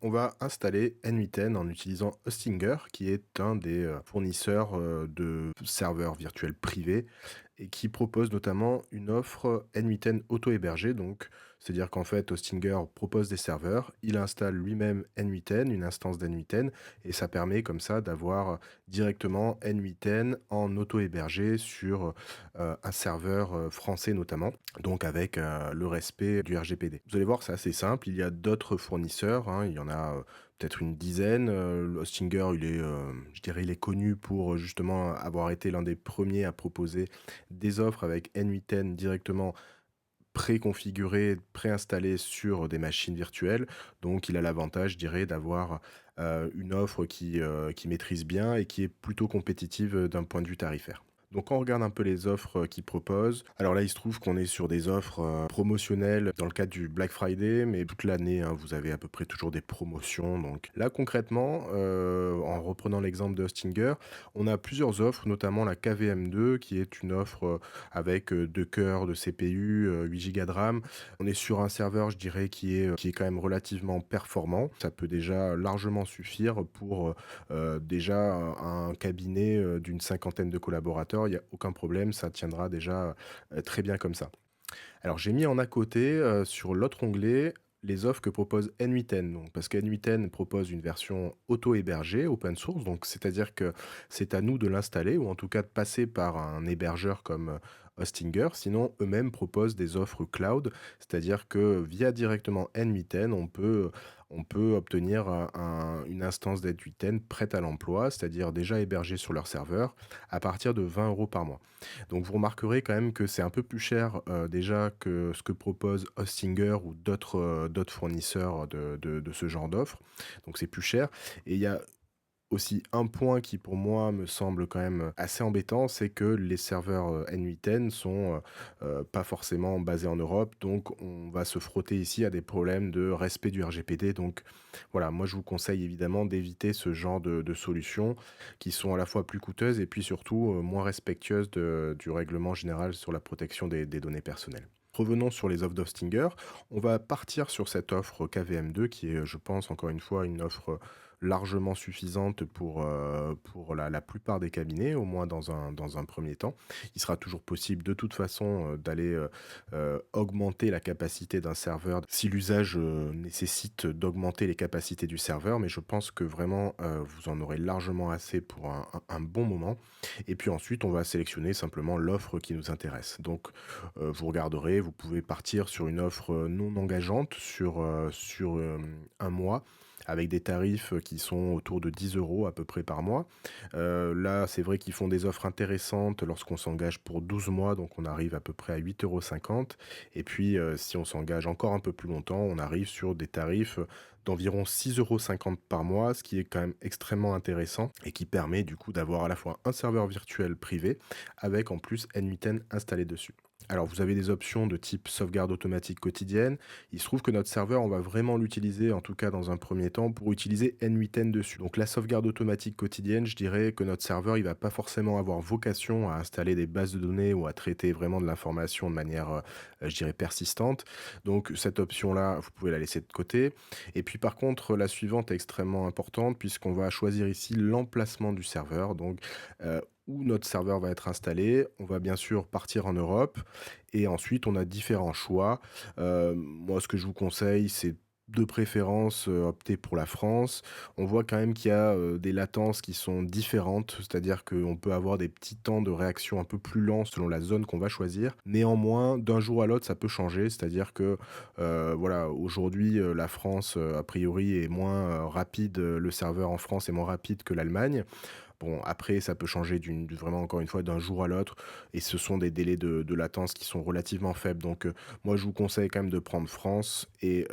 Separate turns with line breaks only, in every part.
on va installer N8N en utilisant Hostinger, qui est un des fournisseurs de serveurs virtuels privés et qui propose notamment une offre N8N auto-hébergée. Donc, c'est-à-dire qu'en fait, Hostinger propose des serveurs, il installe lui-même N8N, une instance d'N8N, et ça permet comme ça d'avoir directement N8N en auto-hébergé sur un serveur français notamment, donc avec le respect du RGPD. Vous allez voir, c'est assez simple, il y a d'autres fournisseurs, hein, il y en a peut-être une dizaine. Hostinger, je dirais, il est connu pour justement avoir été l'un des premiers à proposer des offres avec N8N directement préconfigurées, préinstallées sur des machines virtuelles. Donc il a l'avantage, je dirais, d'avoir une offre qui maîtrise bien et qui est plutôt compétitive d'un point de vue tarifaire. Donc on regarde un peu les offres qu'ils proposent. Alors là, il se trouve qu'on est sur des offres promotionnelles dans le cadre du Black Friday, mais toute l'année, hein, vous avez à peu près toujours des promotions. Donc là, concrètement, en reprenant l'exemple de Hostinger, on a plusieurs offres, notamment la KVM2, qui est une offre avec 2 cœurs de CPU, 8 Go de RAM. On est sur un serveur, je dirais, qui est quand même relativement performant. Ça peut déjà largement suffire pour déjà un cabinet d'une cinquantaine de collaborateurs. Il n'y a aucun problème, ça tiendra déjà très bien comme ça. Alors j'ai mis en à côté, sur l'autre onglet, les offres que propose N8N. Donc, parce qu'N8N propose une version auto-hébergée, open source, donc c'est-à-dire que c'est à nous de l'installer ou en tout cas de passer par un hébergeur comme Hostinger. Sinon, eux-mêmes proposent des offres cloud, c'est-à-dire que via directement N8N, on peut obtenir une instance d'N8N prête à l'emploi, c'est-à-dire déjà hébergée sur leur serveur, à partir de 20 euros par mois. Donc vous remarquerez quand même que c'est un peu plus cher déjà que ce que propose Hostinger ou d'autres fournisseurs de ce genre d'offres. Donc c'est plus cher. Et il y a aussi un point qui pour moi me semble quand même assez embêtant, c'est que les serveurs N8N sont pas forcément basés en Europe, donc on va se frotter ici à des problèmes de respect du RGPD. Donc voilà, moi je vous conseille évidemment d'éviter ce genre de solutions qui sont à la fois plus coûteuses et puis surtout moins respectueuses du règlement général sur la protection des données personnelles. Revenons sur les offres d'Hostinger. On va partir sur cette offre KVM2 qui est, je pense, encore une fois, une offre largement suffisante pour la plupart des cabinets, au moins dans un premier temps. Il sera toujours possible de toute façon d'aller augmenter la capacité d'un serveur si l'usage nécessite d'augmenter les capacités du serveur, mais je pense que vraiment vous en aurez largement assez pour un bon moment. Et puis ensuite, on va sélectionner simplement l'offre qui nous intéresse. Donc vous regarderez, vous pouvez partir sur une offre non engageante sur un mois avec des tarifs qui sont autour de 10 euros à peu près par mois. Là, c'est vrai qu'ils font des offres intéressantes lorsqu'on s'engage pour 12 mois, donc on arrive à peu près à 8,50 €. Et puis, si on s'engage encore un peu plus longtemps, on arrive sur des tarifs d'environ 6,50 € par mois, ce qui est quand même extrêmement intéressant et qui permet du coup d'avoir à la fois un serveur virtuel privé avec en plus N8N installé dessus. Alors, vous avez des options de type sauvegarde automatique quotidienne. Il se trouve que notre serveur, on va vraiment l'utiliser, en tout cas dans un premier temps, pour utiliser N8N dessus. Donc, la sauvegarde automatique quotidienne, je dirais que notre serveur, il va pas forcément avoir vocation à installer des bases de données ou à traiter vraiment de l'information de manière, je dirais, persistante. Donc, cette option-là, vous pouvez la laisser de côté. Et puis, par contre, la suivante est extrêmement importante puisqu'on va choisir ici l'emplacement du serveur. Donc, où notre serveur va être installé. On va bien sûr partir en Europe et ensuite on a différents choix. Moi, ce que je vous conseille, c'est de préférence opter pour la France. On voit quand même qu'il y a des latences qui sont différentes, c'est-à-dire qu'on peut avoir des petits temps de réaction un peu plus lents selon la zone qu'on va choisir. Néanmoins, d'un jour à l'autre, ça peut changer, c'est-à-dire que voilà, aujourd'hui, la France, a priori, est moins rapide, le serveur en France est moins rapide que l'Allemagne. Bon, après, ça peut changer vraiment, encore une fois, d'un jour à l'autre et ce sont des délais de latence qui sont relativement faibles. Donc, moi, je vous conseille quand même de prendre France et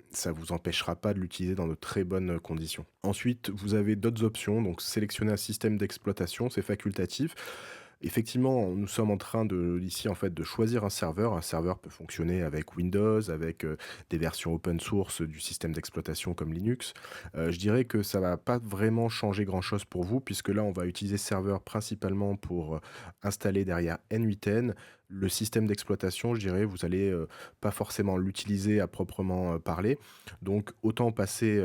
ça vous empêchera pas de l'utiliser dans de très bonnes conditions. Ensuite, vous avez d'autres options. Donc, sélectionner un système d'exploitation, c'est facultatif. Effectivement, nous sommes en train ici, en fait, de choisir un serveur. Un serveur peut fonctionner avec Windows, avec des versions open source du système d'exploitation comme Linux. Je dirais que ça va pas vraiment changer grand-chose pour vous, puisque là, on va utiliser ce serveur principalement pour installer derrière N8N. Le système d'exploitation, je dirais, vous allez, pas forcément l'utiliser à proprement, parler. Donc autant passer,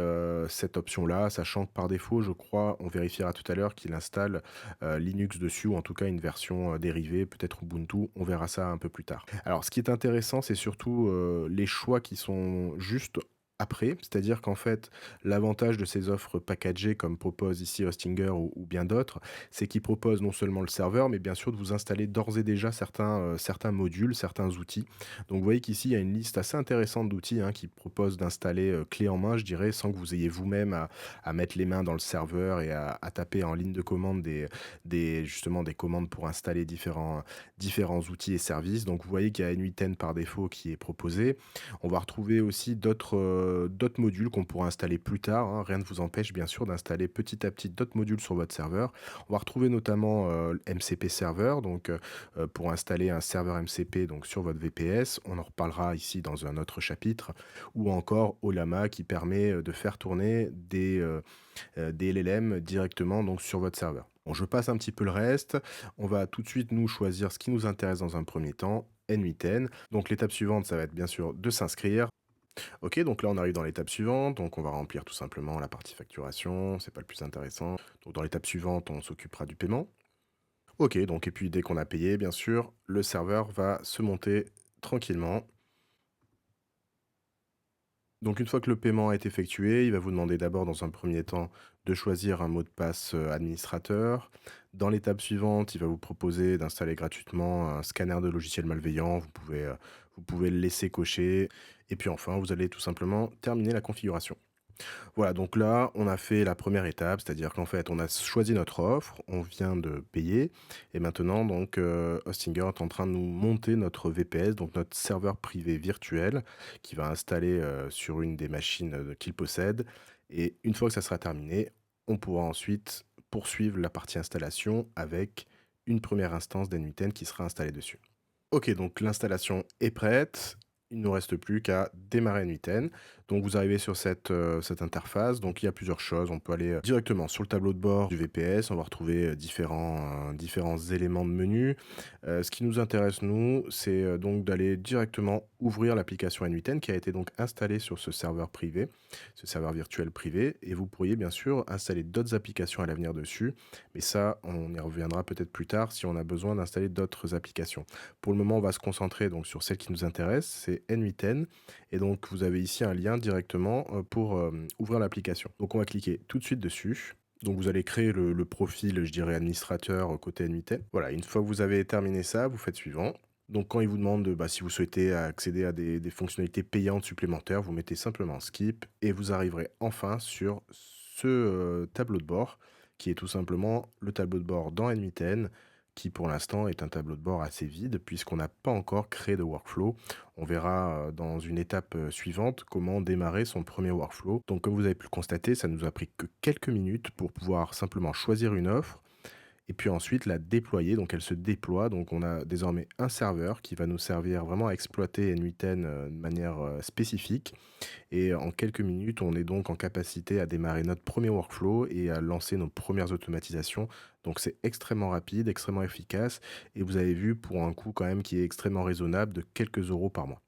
cette option-là, sachant que par défaut, je crois, on vérifiera tout à l'heure qu'il installe, Linux dessus ou en tout cas une version, dérivée, peut-être Ubuntu, on verra ça un peu plus tard. Alors ce qui est intéressant, c'est surtout, les choix qui sont juste après, c'est-à-dire qu'en fait, l'avantage de ces offres packagées comme propose ici Hostinger ou bien d'autres, c'est qu'ils proposent non seulement le serveur, mais bien sûr de vous installer d'ores et déjà certains modules, certains outils. Donc vous voyez qu'ici, il y a une liste assez intéressante d'outils, hein, qui proposent d'installer, clé en main, je dirais, sans que vous ayez vous-même à mettre les mains dans le serveur et à taper en ligne de commande justement des commandes pour installer différents outils et services. Donc vous voyez qu'il y a N8N par défaut qui est proposé. On va retrouver aussi d'autres modules qu'on pourra installer plus tard, hein. Rien ne vous empêche bien sûr d'installer petit à petit d'autres modules sur votre serveur. On va retrouver notamment, MCP Server, donc pour installer un serveur MCP donc sur votre VPS. On en reparlera ici dans un autre chapitre. Ou encore Olama qui permet, de faire tourner des LLM directement donc sur votre serveur. Bon, je passe un petit peu le reste. On va tout de suite nous choisir ce qui nous intéresse dans un premier temps, N8N. Donc l'étape suivante, ça va être bien sûr de s'inscrire. OK, donc là, on arrive dans l'étape suivante. Donc, on va remplir tout simplement la partie facturation. C'est pas le plus intéressant. Donc, dans l'étape suivante, on s'occupera du paiement. OK, donc, et puis dès qu'on a payé, bien sûr, le serveur va se monter tranquillement. Donc, une fois que le paiement a été effectué, il va vous demander d'abord, dans un premier temps, de choisir un mot de passe administrateur. Dans l'étape suivante, il va vous proposer d'installer gratuitement un scanner de logiciels malveillants. Vous pouvez le laisser cocher. Et puis enfin, vous allez tout simplement terminer la configuration. Voilà, donc là, on a fait la première étape, c'est-à-dire qu'en fait, on a choisi notre offre, on vient de payer et maintenant donc, Hostinger est en train de nous monter notre VPS, donc notre serveur privé virtuel qui va installer, sur une des machines, qu'il possède et une fois que ça sera terminé, on pourra ensuite poursuivre la partie installation avec une première instance d'N8N qui sera installée dessus. OK, donc l'installation est prête. Il ne nous reste plus qu'à démarrer N8N. Donc vous arrivez sur cette interface. Donc il y a plusieurs choses. On peut aller directement sur le tableau de bord du VPS. On va retrouver différents éléments de menu. Ce qui nous intéresse, nous, c'est donc d'aller directement ouvrir l'application N8N qui a été donc installée sur ce serveur privé, ce serveur virtuel privé. Et vous pourriez bien sûr installer d'autres applications à l'avenir dessus. Mais ça, on y reviendra peut-être plus tard si on a besoin d'installer d'autres applications. Pour le moment, on va se concentrer donc sur celle qui nous intéresse, c'est N8N. Et donc, vous avez ici un lien directement pour ouvrir l'application. Donc, on va cliquer tout de suite dessus. Donc, vous allez créer le profil, je dirais, administrateur côté N8N. Voilà, une fois que vous avez terminé ça, vous faites suivant. Donc, quand il vous demande si vous souhaitez accéder à des fonctionnalités payantes supplémentaires, vous mettez simplement skip et vous arriverez enfin sur ce tableau de bord qui est tout simplement le tableau de bord dans N8N qui pour l'instant est un tableau de bord assez vide puisqu'on n'a pas encore créé de workflow. On verra dans une étape suivante comment démarrer son premier workflow. Donc comme vous avez pu le constater, ça nous a pris que quelques minutes pour pouvoir simplement choisir une offre et puis ensuite la déployer. Donc elle se déploie. Donc on a désormais un serveur qui va nous servir vraiment à exploiter N8N de manière spécifique. Et en quelques minutes, on est donc en capacité à démarrer notre premier workflow et à lancer nos premières automatisations. Donc c'est extrêmement rapide, extrêmement efficace et vous avez vu pour un coût quand même qui est extrêmement raisonnable de quelques euros par mois.